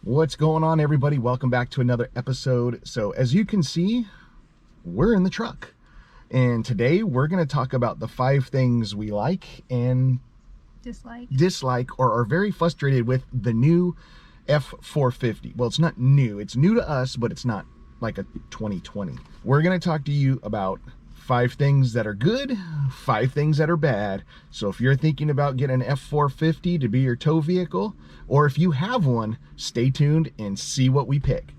What's going on, everybody? Welcome back to another episode. So as you can see, we're in the truck, and today we're going to talk about the 5 things we like and dislike or are very frustrated with the new F450. Well, it's not new. It's new to us, but it's not like a 2020. We're going to talk to you about 5 things that are good, 5 things that are bad. So if you're thinking about getting an F450 to be your tow vehicle, or if you have one, stay tuned and see what we pick.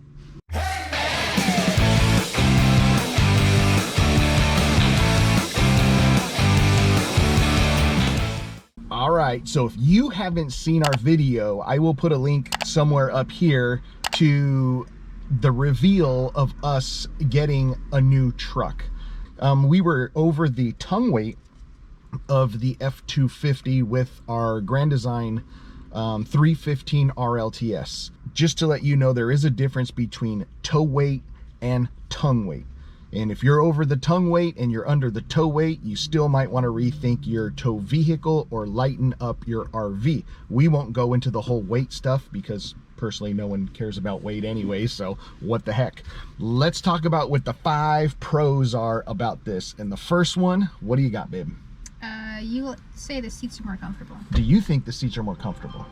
All right, so if you haven't seen our video, I will put a link somewhere up here to the reveal of us getting a new truck. We were over the tongue weight of the F250 with our Grand Design 315 RLTS. Just to let you know, there is a difference between tow weight and tongue weight. And if you're over the tongue weight and you're under the tow weight, you still might want to rethink your tow vehicle or lighten up your RV. We won't go into the whole weight stuff because personally no one cares about weight anyway, so what the heck. Let's talk about what the 5 pros are about this. And the first one, what do you got, babe? You say the seats are more comfortable. Do you think the seats are more comfortable?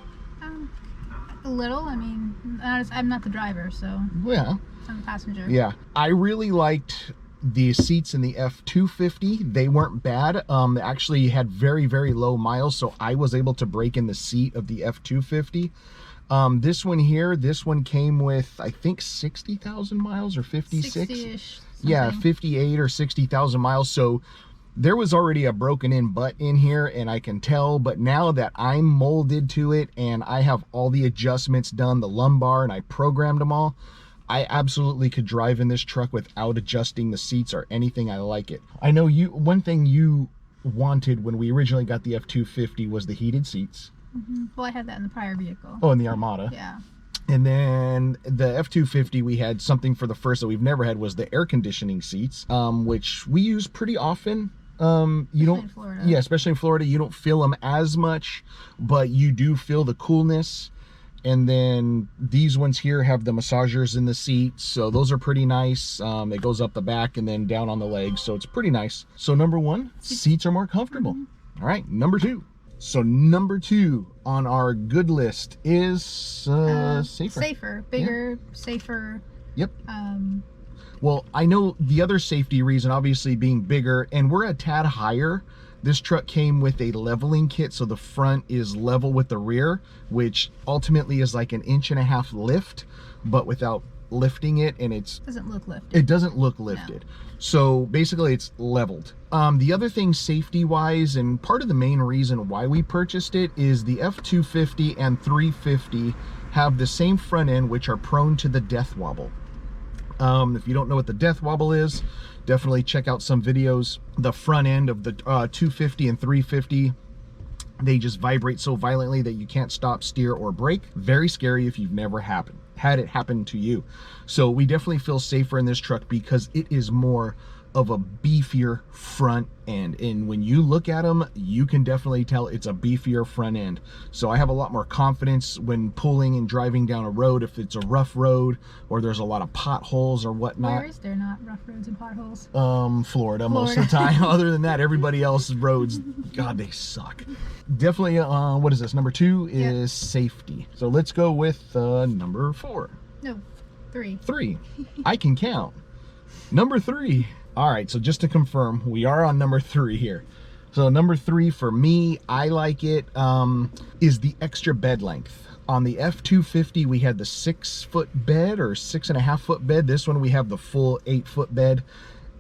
A little. I mean, I'm not the driver, so yeah, I'm the passenger. Yeah, I really liked the seats in the F250. They weren't bad. They actually had very, very low miles, so I was able to break in the seat of the F250. This one here, this one came with, I think, 60,000 miles or 56. 60-ish. Yeah, 58 or 60,000 miles. So there was already a broken in butt in here, and I can tell, but now that I'm molded to it and I have all the adjustments done, the lumbar, and I programmed them all, I absolutely could drive in this truck without adjusting the seats or anything. I like it. I know one thing you wanted when we originally got the F250 was the heated seats. Well, I had that in the prior vehicle. Oh, in the Armada. Yeah. And then the F250, we had something for the first that we've never had, was the air conditioning seats, which we use pretty often. You don't, in Florida. Yeah, especially in Florida, you don't feel them as much, but you do feel the coolness. And then these ones here have the massagers in the seats, so those are pretty nice. It goes up the back and then down on the legs, so it's pretty nice. So number 1, seats are more comfortable. All right, number 2. So number 2 on our good list is safer. Safer, bigger, safer. Yep. Well, I know the other safety reason, obviously being bigger, and we're a tad higher. This truck came with a leveling kit, so the front is level with the rear, which ultimately is like an 1.5-inch lift, but without lifting it, and it doesn't look lifted. It doesn't look lifted. No. So basically it's leveled. The other thing safety wise, and part of the main reason why we purchased it, is the F250 and 350 have the same front end, which are prone to the death wobble. If you don't know what the death wobble is, definitely check out some videos. The front end of the 250 and 350, they just vibrate so violently that you can't stop, steer, or brake. Very scary if you've never had it happen to you. So we definitely feel safer in this truck because it is more of a beefier front end, and when you look at them, you can definitely tell it's a beefier front end. So I have a lot more confidence when pulling and driving down a road, if it's a rough road or there's a lot of potholes or whatnot. Where is there not rough roads and potholes? Florida most of the time. Other than that, everybody else's roads, God, they suck. Definitely, what is this? Number 2 is safety. So let's go with number 4. No, 3. 3. I can count. Number 3. All right, so just to confirm, we are on number 3 here. So number 3 for me, I like it, is the extra bed length. On the F250, we had the 6-foot bed or 6.5-foot bed. This one, we have the full 8-foot bed.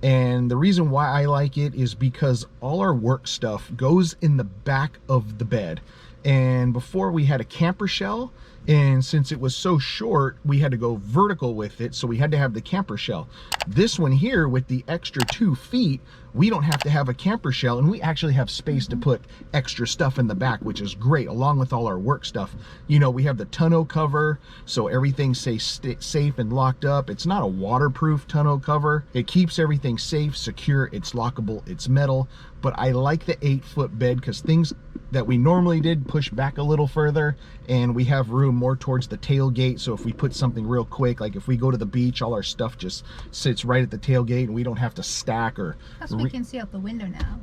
And the reason why I like it is because all our work stuff goes in the back of the bed. And before, we had a camper shell, and since it was so short, we had to go vertical with it, so we had to have the camper shell. This one here, with the extra 2 feet, we don't have to have a camper shell, and we actually have space to put extra stuff in the back, which is great, along with all our work stuff. You know, we have the tonneau cover, so everything stays safe and locked up. It's not a waterproof tonneau cover. It keeps everything safe, secure, it's lockable, it's metal, but I like the 8-foot bed because things that we normally did push back a little further, and we have room more towards the tailgate. So if we put something real quick, like if we go to the beach, all our stuff just sits right at the tailgate and we don't have to stack or... Plus we can see out the window now.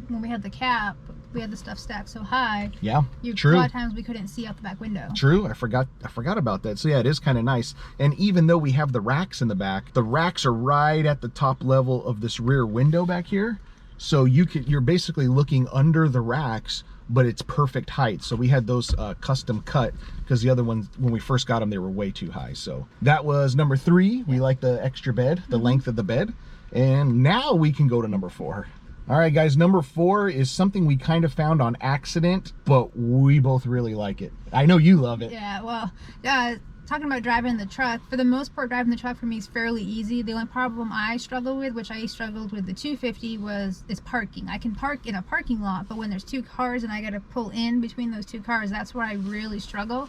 When we had the cap, we had the stuff stacked so high. Yeah, true. A lot of times we couldn't see out the back window. True, I forgot about that. So yeah, it is kind of nice. And even though we have the racks in the back, the racks are right at the top level of this rear window back here. So you're basically looking under the racks, but it's perfect height. So we had those custom cut because the other ones, when we first got them, they were way too high. So that was number 3. We like the extra bed, the length of the bed. And now we can go to number 4. All right, guys, number 4 is something we kind of found on accident, but we both really like it. I know you love it. Yeah, well, talking about driving the truck, for the most part, driving the truck for me is fairly easy. The only problem I struggle with, which I struggled with the 250, is parking. I can park in a parking lot, but when there's 2 cars and I got to pull in between those 2 cars, that's where I really struggle.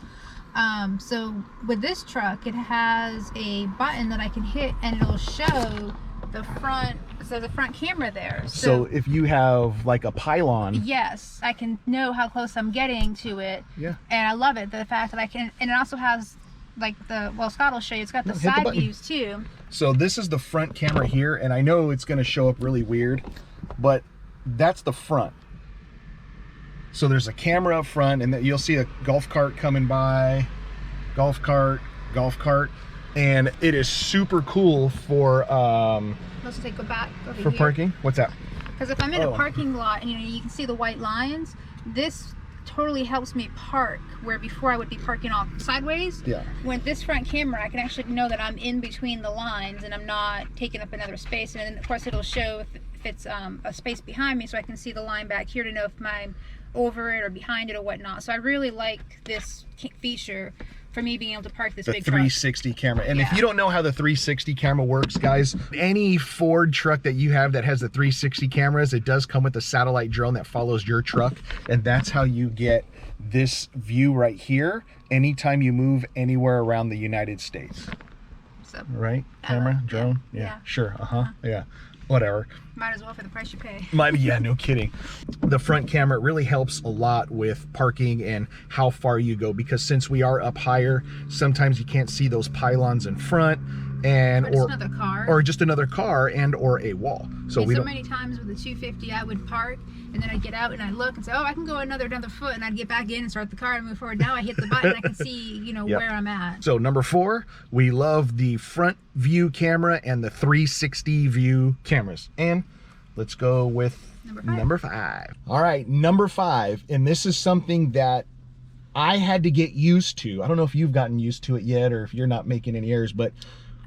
So with this truck, it has a button that I can hit and it'll show the front, so the front camera there. So if you have like a pylon, yes, I can know how close I'm getting to it. Yeah. And I love it, the fact that I can, and it also has like Scott will show you, it's got the side views too. So this is the front camera here, and I know it's going to show up really weird, but that's the front. So there's a camera up front, and you'll see a golf cart coming by, golf cart, and it is super cool for Let's take go back over for here. Parking. What's that? Because if I'm in a parking lot and you can see the white lines, this totally helps me park where before I would be parking off sideways. Yeah. With this front camera, I can actually know that I'm in between the lines and I'm not taking up another space. And then of course it'll show if it's a space behind me, so I can see the line back here to know if I'm over it or behind it or whatnot. So I really like this feature for me being able to park this big truck. The 360 camera. And if you don't know how the 360 camera works, guys, any Ford truck that you have that has the 360 cameras, it does come with a satellite drone that follows your truck. And that's how you get this view right here anytime you move anywhere around the United States. So, right? Camera, drone? Yeah. Sure. Yeah. Whatever. Might as well for the price you pay. Yeah, no kidding. The front camera really helps a lot with parking and how far you go, because since we are up higher, sometimes you can't see those pylons in front, and or just another car, or just another car, and or a wall. So we don't. Many times with the 250, I would park and then I'd get out and I'd look and say, oh, I can go another foot, and I'd get back in and start the car and move forward. Now I hit the button, I can see, where I'm at. So number 4, we love the front view camera and the 360 view cameras. And let's go with number 5. All right, number 5, and this is something that I had to get used to. I don't know if you've gotten used to it yet, or if you're not making any errors, but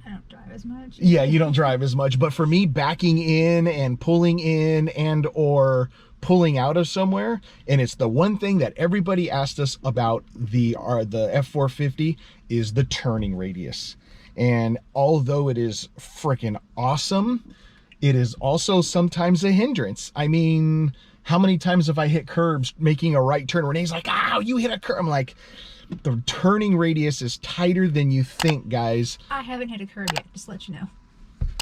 I don't drive as much. Yeah, you don't drive as much, but for me, backing in and pulling in and or pulling out of somewhere, and it's the one thing that everybody asked us about the F450 is the turning radius. And although it is freaking awesome, it is also sometimes a hindrance. I mean, how many times have I hit curbs making a right turn? Renee's like, "Ow, you hit a curb." I'm like, the turning radius is tighter than you think, guys. I haven't hit a curb yet, just to let you know.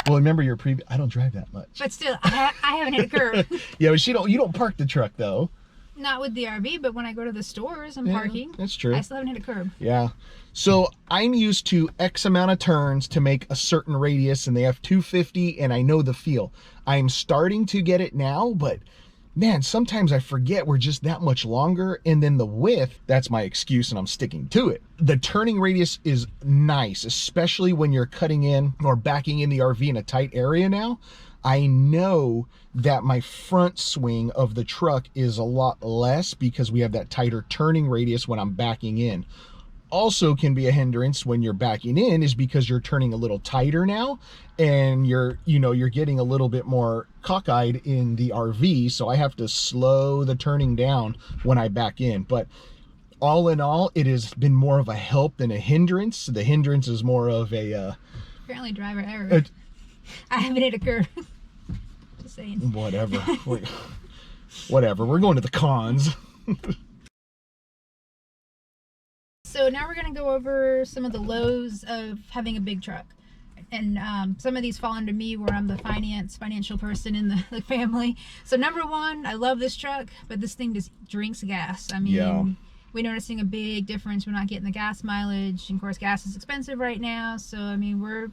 Well, remember your previous, I don't drive that much. But still, I haven't hit a curb. Yeah, but you don't park the truck though. Not with the RV, but when I go to the stores, I'm parking. That's true. I still haven't hit a curb. Yeah. So I'm used to X amount of turns to make a certain radius in the F250, and I know the feel. I'm starting to get it now, but man, sometimes I forget we're just that much longer, and then the width, that's my excuse and I'm sticking to it. The turning radius is nice, especially when you're cutting in or backing in the RV in a tight area now. I know that my front swing of the truck is a lot less because we have that tighter turning radius when I'm backing in. Also can be a hindrance when you're backing in is because you're turning a little tighter now, and you're getting a little bit more cockeyed in the RV, so I have to slow the turning down when I back in. But all in all, it has been more of a help than a hindrance. The hindrance is more of a apparently driver error. I haven't hit a curb. Just saying. Whatever. Whatever. We're going to the cons. So now we're going to go over some of the lows of having a big truck. And some of these fall under me where I'm the financial person in the family. So number one, I love this truck, but this thing just drinks gas. I mean, we're noticing a big difference. We're not getting the gas mileage. And of course, gas is expensive right now. So, I mean, we're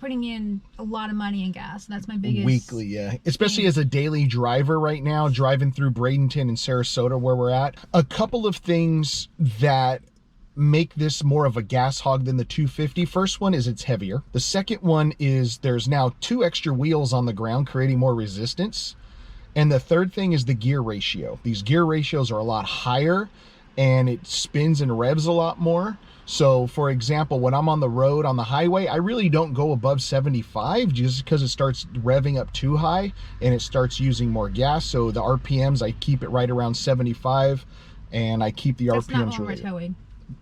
putting in a lot of money in gas. That's my biggest weekly, yeah. Especially as a daily driver right now, driving through Bradenton and Sarasota where we're at. A couple of things that make this more of a gas hog than the 250. First one is it's heavier. The second one is there's now 2 extra wheels on the ground, creating more resistance. And the third thing is the gear ratio. These gear ratios are a lot higher and it spins and revs a lot more. So for example, when I'm on the road on the highway, I really don't go above 75 just because it starts revving up too high and it starts using more gas. So the RPMs, I keep it right around 75 and I keep the RPMs not when really we're towing.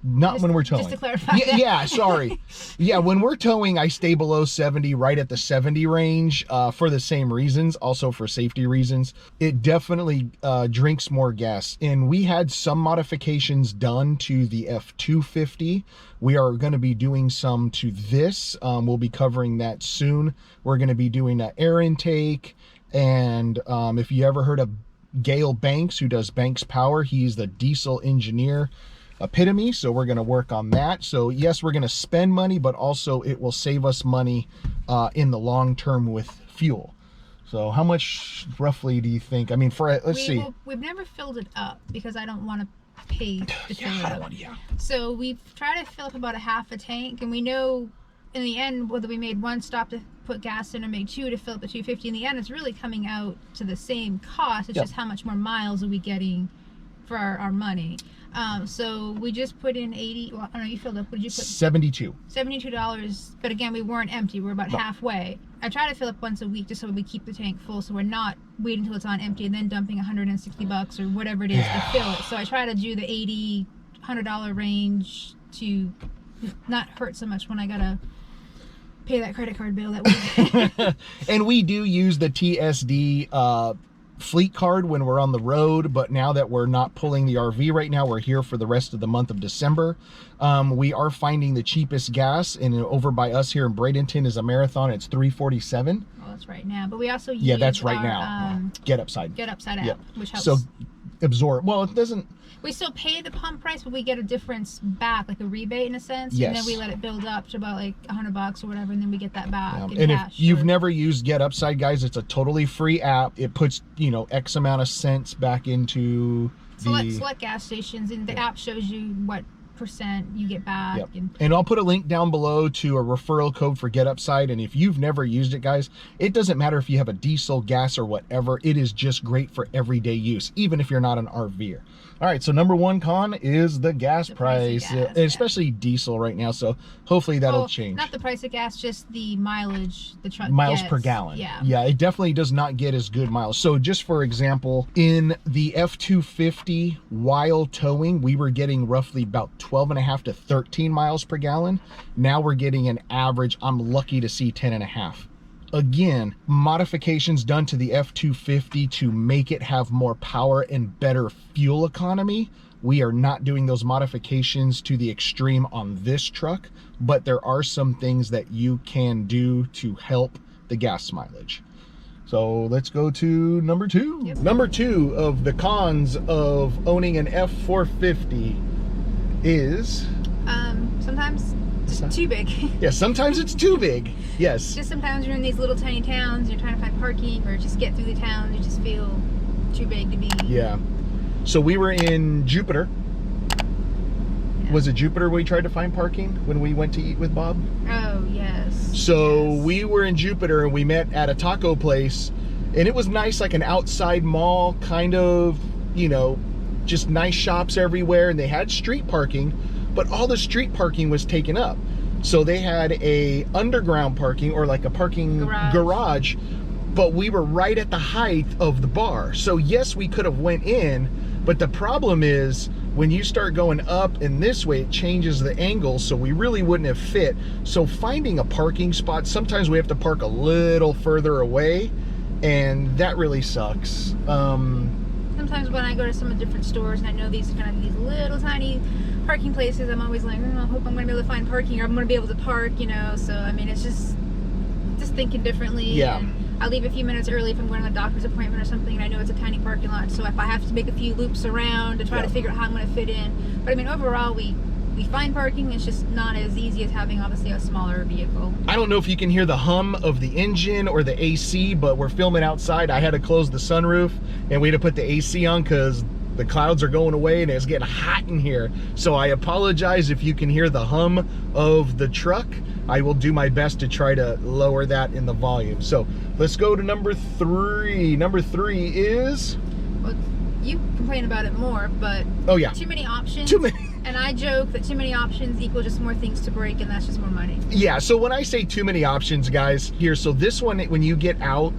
Not when we're towing. Just to clarify. Yeah, sorry. Yeah, when we're towing, I stay below 70, right at the 70 range for the same reasons, also for safety reasons. It definitely drinks more gas. And we had some modifications done to the F450. We are going to be doing some to this. We'll be covering that soon. We're going to be doing an air intake. And if you ever heard of Gale Banks, who does Banks Power, he's the diesel engineer epitome, so we're going to work on that. So yes, we're going to spend money, but also it will save us money in the long term with fuel. So how much roughly do you think? I mean, let's see. We've never filled it up because I don't want to pay to fill it up. So we've tried to fill up about a half a tank, and we know in the end whether we made one stop to put gas in or made 2 to fill up the 250, in the end it's really coming out to the same cost. It's just how much more miles are we getting for our money. So we just put in 80, well, I don't know, you filled up, what did you put? $72, but again, we weren't empty, we're about halfway. I try to fill up once a week just so we keep the tank full, so we're not waiting until it's on empty and then dumping $160 or whatever it is to fill it. So I try to do the $80, $100 range to not hurt so much when I gotta pay that credit card bill that week. And we do use the TSD fleet card when we're on the road, but now that we're not pulling the RV right now, we're here for the rest of the month of December. We are finding the cheapest gas, and over by us here in Bradenton is a Marathon. It's $3.47. Well, that's right now, but we also use that's right now. Get Upside app, which helps. So absorb. Well, it doesn't. We still pay the pump price, but we get a difference back, like a rebate in a sense. Yes. And then we let it build up to about like $100 or whatever, and then we get that back. And if you've never used Get Upside, guys, it's a totally free app. It puts, X amount of cents back into select gas stations, and the app shows you what percent you get back. And I'll put a link down below to a referral code for Get Upside. And if you've never used it, guys, it doesn't matter if you have a diesel, gas, or whatever. It is just great for everyday use, even if you're not an RVer. All right, so number one con is the gas price, especially diesel right now. So hopefully that'll change. Not the price of gas, just the mileage the truck miles gets per gallon. Yeah, it definitely does not get as good miles. So just for example, in the F450 while towing, we were getting roughly about 12.5 to 13 miles per gallon. Now we're getting an average, I'm lucky to see 10.5. Again, modifications done to the F450 to make it have more power and better fuel economy. We are not doing those modifications to the extreme on this truck, but there are some things that you can do to help the gas mileage. So let's go to number 2. Yep. Number 2 of the cons of owning an F450 is... sometimes it's too big. Yeah, sometimes it's too big. Yes. Just sometimes you're in these little tiny towns, you're trying to find parking or just get through the town, you just feel too big to be. Yeah. So we were in Jupiter. Yeah. Was it Jupiter we tried to find parking when we went to eat with Bob? Oh, yes. So we were in Jupiter and we met at a taco place, and it was nice, like an outside mall, kind of, just nice shops everywhere, and they had street parking, but all the street parking was taken up. So they had a underground parking, or like a parking garage, but we were right at the height of the bar. So yes, we could have went in, but the problem is when you start going up in this way, it changes the angle, so we really wouldn't have fit. So finding a parking spot, sometimes we have to park a little further away, and that really sucks. Sometimes when I go to some of the different stores and I know these are kind of these little tiny parking places, I'm always like, I hope I'm going to be able to find parking, or I'm going to be able to park, So I mean, it's just just thinking differently. Yeah. And I leave a few minutes early if I'm going to a doctor's appointment or something, and I know it's a tiny parking lot. So if I have to make a few loops around to try to figure out how I'm going to fit in. But I mean, overall, we find parking. It's just not as easy as having obviously a smaller vehicle. I don't know if you can hear the hum of the engine or the AC, but we're filming outside. I had to close the sunroof and we had to put the AC on because the clouds are going away and it's getting hot in here. So I apologize if you can hear the hum of the truck. I will do my best to try to lower that in the volume. So let's go to number 3. Number 3 is... Well, you complain about it more, but oh yeah, too many options. Too many. And I joke that too many options equal just more things to break, and that's just more money. Yeah, so when I say too many options, guys, here, so this one, when you get out,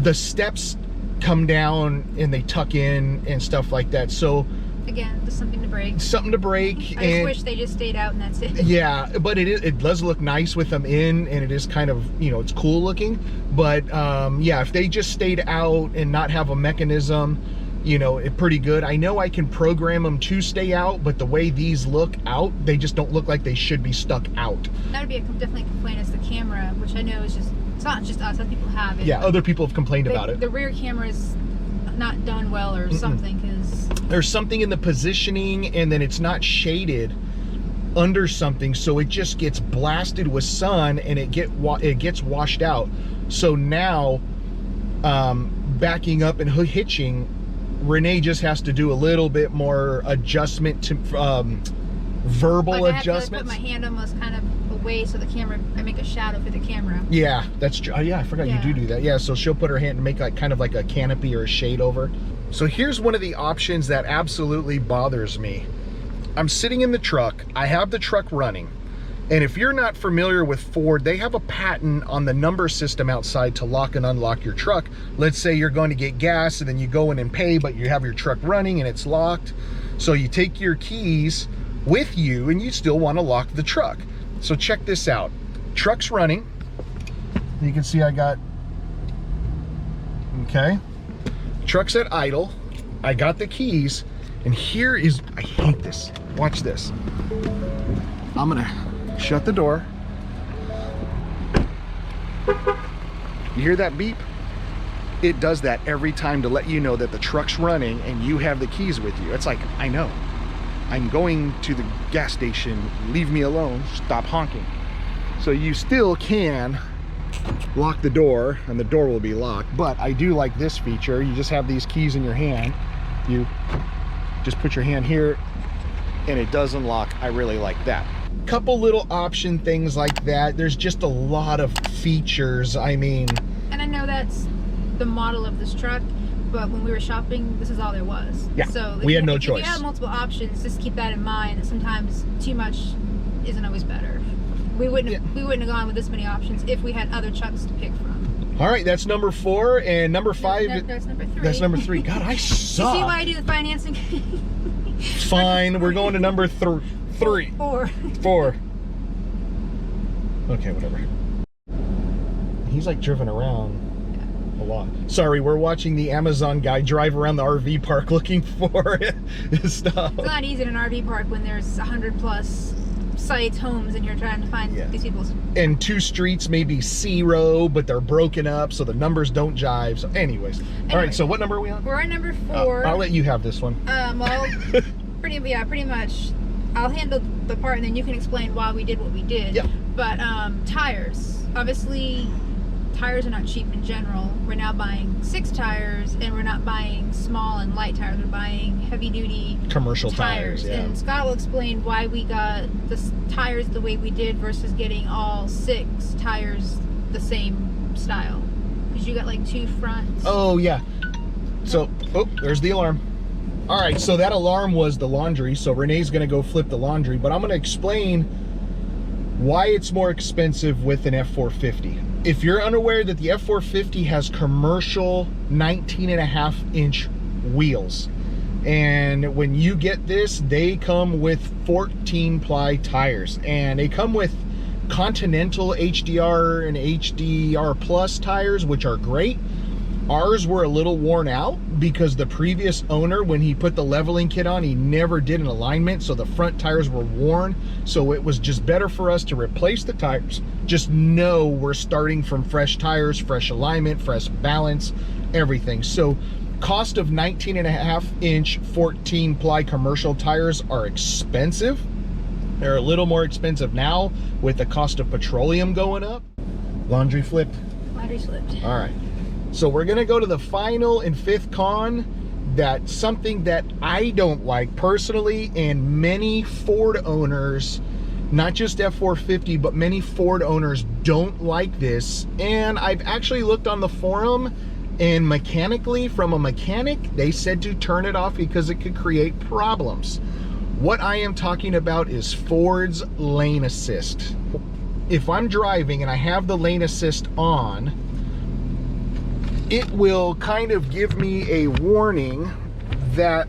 the steps come down and they tuck in and stuff like that. So again, just something to break. Something to break. I just wish they just stayed out and that's it. Yeah, but it does look nice with them in, and it is kind of, you know, it's cool looking. But yeah, if they just stayed out and not have a mechanism, you know, it's pretty good. I know I can program them to stay out, but the way these look out, they just don't look like they should be stuck out. That would be definitely a complaint is the camera, which I know is just, it's not just us, other people have it. Yeah, other people have complained about it. The rear camera is not done well or something, because there's something in the positioning, and then it's not shaded under something, so it just gets blasted with sun and it gets washed out. So now backing up and hitching, Renee just has to do a little bit more adjustment to verbal like adjustments. I have to put my hand almost kind of away so the camera, I make a shadow for the camera. Yeah, that's true. Oh, yeah, I forgot you do that. Yeah, so she'll put her hand and make like kind of like a canopy or a shade over. So here's one of the options that absolutely bothers me. I'm sitting in the truck. I have the truck running. And if you're not familiar with Ford, they have a patent on the number system outside to lock and unlock your truck. Let's say you're going to get gas and then you go in and pay, but you have your truck running and it's locked. So you take your keys with you and you still want to lock the truck. So check this out. Truck's running. You can see I got, okay. Truck's at idle. I got the keys. And here is, I hate this. Watch this. I'm gonna shut the door. You hear that beep? It does that every time to let you know that the truck's running and you have the keys with you. It's like, I know. I'm going to the gas station. Leave me alone. Stop honking. So you still can lock the door and the door will be locked. But I do like this feature. You just have these keys in your hand. You just put your hand here and it does unlock. I really like that. Couple little option things like that. There's just a lot of features. I mean, and I know that's the model of this truck, but when we were shopping, this is all there was. Yeah, so we had no choice. If you have multiple options, just keep that in mind, that sometimes too much isn't always better. We wouldn't have gone with this many options if we had other trucks to pick from. All right, that's number 4, and number 5. That's number 3. That's number 3. God, I suck. You see why I do the financing? Fine, we're going to number 3. 4. Okay, whatever. He's like driven around a lot. Sorry, we're watching the Amazon guy drive around the RV park looking for stuff. It's not easy in an RV park when there's 100 plus sites, homes, and you're trying to find these people's. And 2 streets may be C-row, but they're broken up, so the numbers don't jive. So anyways. All right, so what number are we on? We're on number 4. I'll let you have this one. Well, pretty much. I'll handle the part and then you can explain why we did what we did. Yep. But tires. Obviously, tires are not cheap in general. We're now buying 6 tires, and we're not buying small and light tires. We're buying heavy duty commercial tires. Yeah. And Scott will explain why we got the tires the way we did versus getting all 6 tires the same style. Because you got like 2 fronts. Oh yeah. So, there's the alarm. All right, so that alarm was the laundry, so Renee's gonna go flip the laundry, but I'm gonna explain why it's more expensive with an F450. If you're unaware that the F450 has commercial 19.5-inch wheels, and when you get this, they come with 14-ply tires, and they come with Continental HDR and HDR Plus tires, which are great. Ours were a little worn out because the previous owner, when he put the leveling kit on, he never did an alignment, so the front tires were worn. So it was just better for us to replace the tires. Just know we're starting from fresh tires, fresh alignment, fresh balance, everything. So cost of 19.5-inch 14 ply commercial tires are expensive. They're a little more expensive now with the cost of petroleum going up. Laundry flipped? Laundry slipped. All right. So we're gonna go to the final and fifth con. That's something that I don't like personally, and many Ford owners, not just F450, but many Ford owners don't like this. And I've actually looked on the forum, and mechanically, from a mechanic, they said to turn it off because it could create problems. What I am talking about is Ford's lane assist. If I'm driving and I have the lane assist on, it will kind of give me a warning that,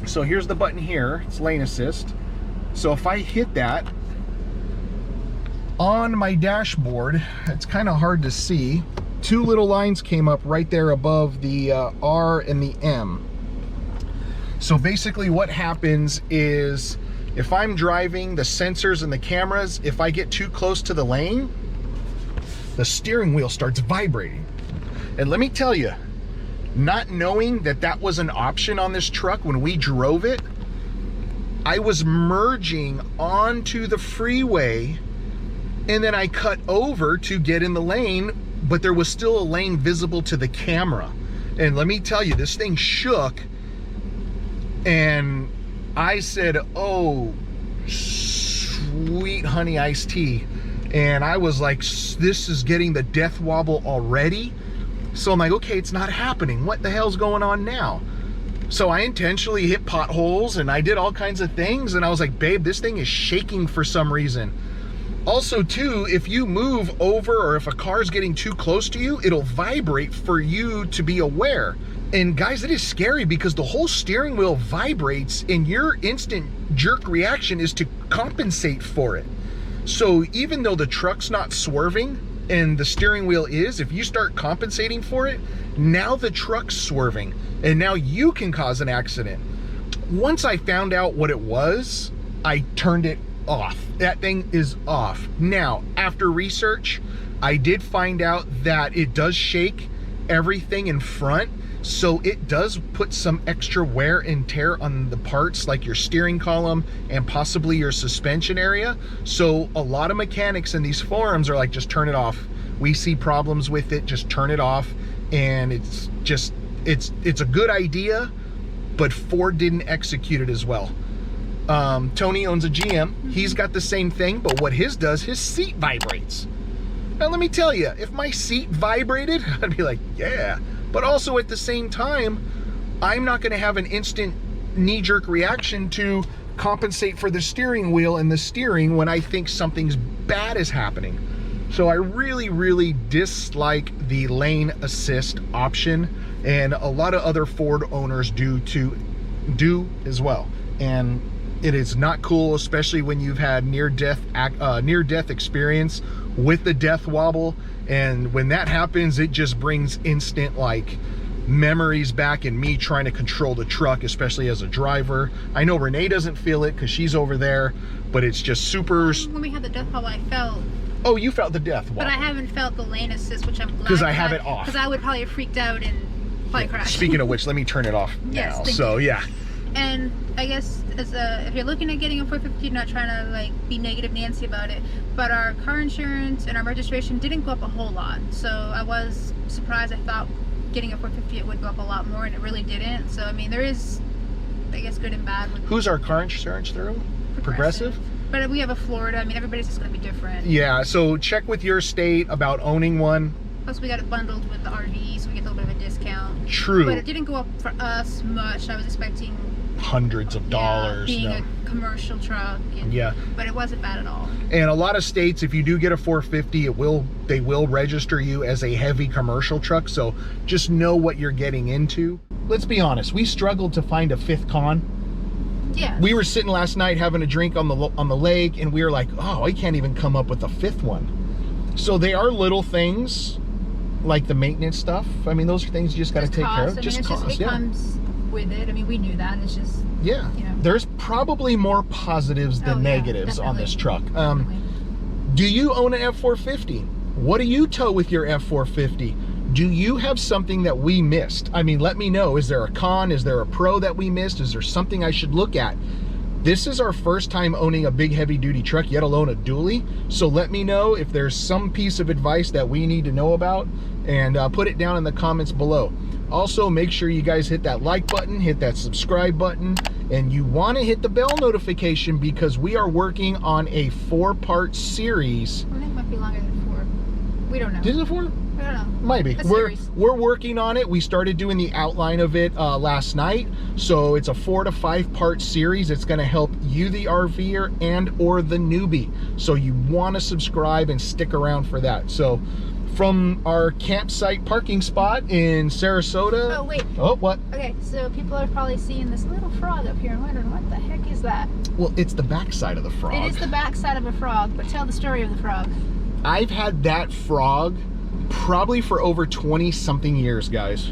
so here's the button here, it's lane assist. So if I hit that on my dashboard, it's kind of hard to see. Two little lines came up right there above the R and the M. So basically what happens is, if I'm driving, the sensors and the cameras, if I get too close to the lane, the steering wheel starts vibrating. And let me tell you, not knowing that that was an option on this truck when we drove it, I was merging onto the freeway, and then I cut over to get in the lane, but there was still a lane visible to the camera. And let me tell you, this thing shook, and I said, oh, sweet honey iced tea. And I was like, this is getting the death wobble already. So I'm like, okay, it's not happening. What the hell's going on now? So I intentionally hit potholes and I did all kinds of things. And I was like, babe, this thing is shaking for some reason. Also too, if you move over or if a car's getting too close to you, it'll vibrate for you to be aware. And guys, it is scary because the whole steering wheel vibrates and your instant jerk reaction is to compensate for it. So even though the truck's not swerving and the steering wheel is, if you start compensating for it, now the truck's swerving and now you can cause an accident. Once I found out what it was, I turned it off. That thing is off. Now, after research, I did find out that it does shake everything in front. So it does put some extra wear and tear on the parts like your steering column and possibly your suspension area. So a lot of mechanics in these forums are like, just turn it off. We see problems with it, just turn it off. And it's just, it's a good idea, but Ford didn't execute it as well. Tony owns a GM. He's got the same thing, but what his does, his seat vibrates. Now let me tell you, if my seat vibrated, I'd be like, yeah. But also at the same time, I'm not going to have an instant knee-jerk reaction to compensate for the steering wheel and the steering when I think something's bad is happening. So I really, really dislike the lane assist option, and a lot of other Ford owners do as well. And it is not cool, especially when you've had near-death experience with the death wobble. And when that happens, it just brings instant like memories back in me trying to control the truck, especially as a driver. I know Renee doesn't feel it because she's over there, but it's just super. When we had the death wobble, I felt. Oh, you felt the death wobble. But I haven't felt the lane assist, which I'm glad. Because I have it off. Because I would probably have freaked out and probably crashed. Speaking of which, let me turn it off now. So yeah. And I guess as if you're looking at getting a 450, not trying to like be negative Nancy about it, but our car insurance and our registration didn't go up a whole lot. So I was surprised. I thought getting a 450 it would go up a lot more, and it really didn't. So I mean, there is, I guess, good and bad. Who's our car insurance through? Progressive? But we have a Florida. I mean, everybody's just going to be different. Yeah. So check with your state about owning one. Plus, we got it bundled with the RV, so we get a little bit of a discount. True. But it didn't go up for us much. I was expecting hundreds of dollars. Being a commercial truck. And, yeah. But it wasn't bad at all. And a lot of states, if you do get a 450, they will register you as a heavy commercial truck. So just know what you're getting into. Let's be honest, we struggled to find a fifth con. Yeah. We were sitting last night having a drink on the lake, and we were like, oh, I can't even come up with a fifth one. So they are little things, like the maintenance stuff. I mean, those are things you just got to take care of. It comes with it. I mean, we knew that. It's just, yeah. You know. There's probably more positives than negatives on this truck. Do you own an F450? What do you tow with your F450? Do you have something that we missed? I mean, let me know. Is there a con? Is there a pro that we missed? Is there something I should look at? This is our first time owning a big heavy duty truck, yet alone a dually. So let me know if there's some piece of advice that we need to know about, and put it down in the comments below. Also, make sure you guys hit that like button, hit that subscribe button, and you want to hit the bell notification because we are working on a 4-part series. I think it might be longer than 4. We don't know. Is it 4? I don't know. Might be. We're working on it. We started doing the outline of it last night. So it's a 4 to 5 part series. It's going to help you, the RVer, and or the newbie. So you want to subscribe and stick around for that. So from our campsite parking spot in Sarasota. Oh, wait. Oh, what? Okay, so people are probably seeing this little frog up here and wondering, what the heck is that? Well, it's the backside of the frog. It is the backside of a frog, but tell the story of the frog. I've had that frog probably for over 20 something years, guys,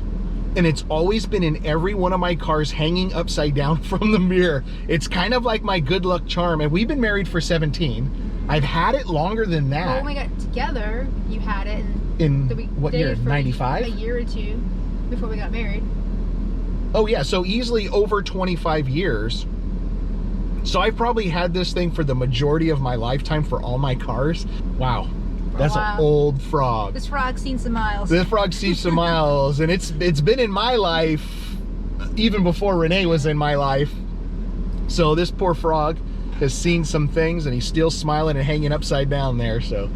and it's always been in every one of my cars, hanging upside down from the mirror. It's kind of like my good luck charm, and we've been married for 17. I've had it longer than that. Well, when we got together, you had it in what year? 95? A year or two before we got married. Oh yeah, so easily over 25 years. So I've probably had this thing for the majority of my lifetime for all my cars. Wow. That's an old frog. This frog's seen some miles. This frog's seen some miles, and it's been in my life even before Renee was in my life. So this poor frog has seen some things, and he's still smiling and hanging upside down there. So,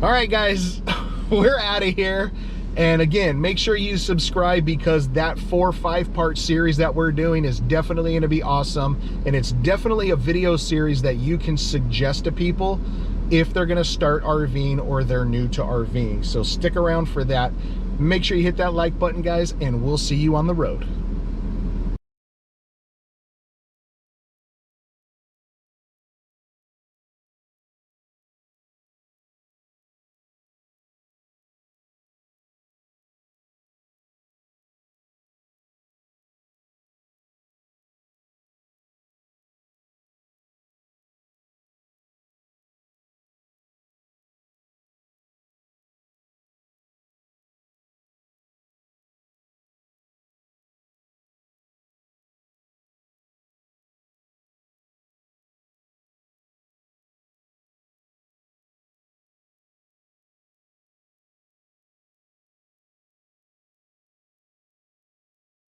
all right, guys, we're out of here. And again, make sure you subscribe because that 4 or 5 part series that we're doing is definitely going to be awesome. And it's definitely a video series that you can suggest to people if they're going to start RVing or they're new to RVing. So stick around for that. Make sure you hit that like button, guys, and we'll see you on the road.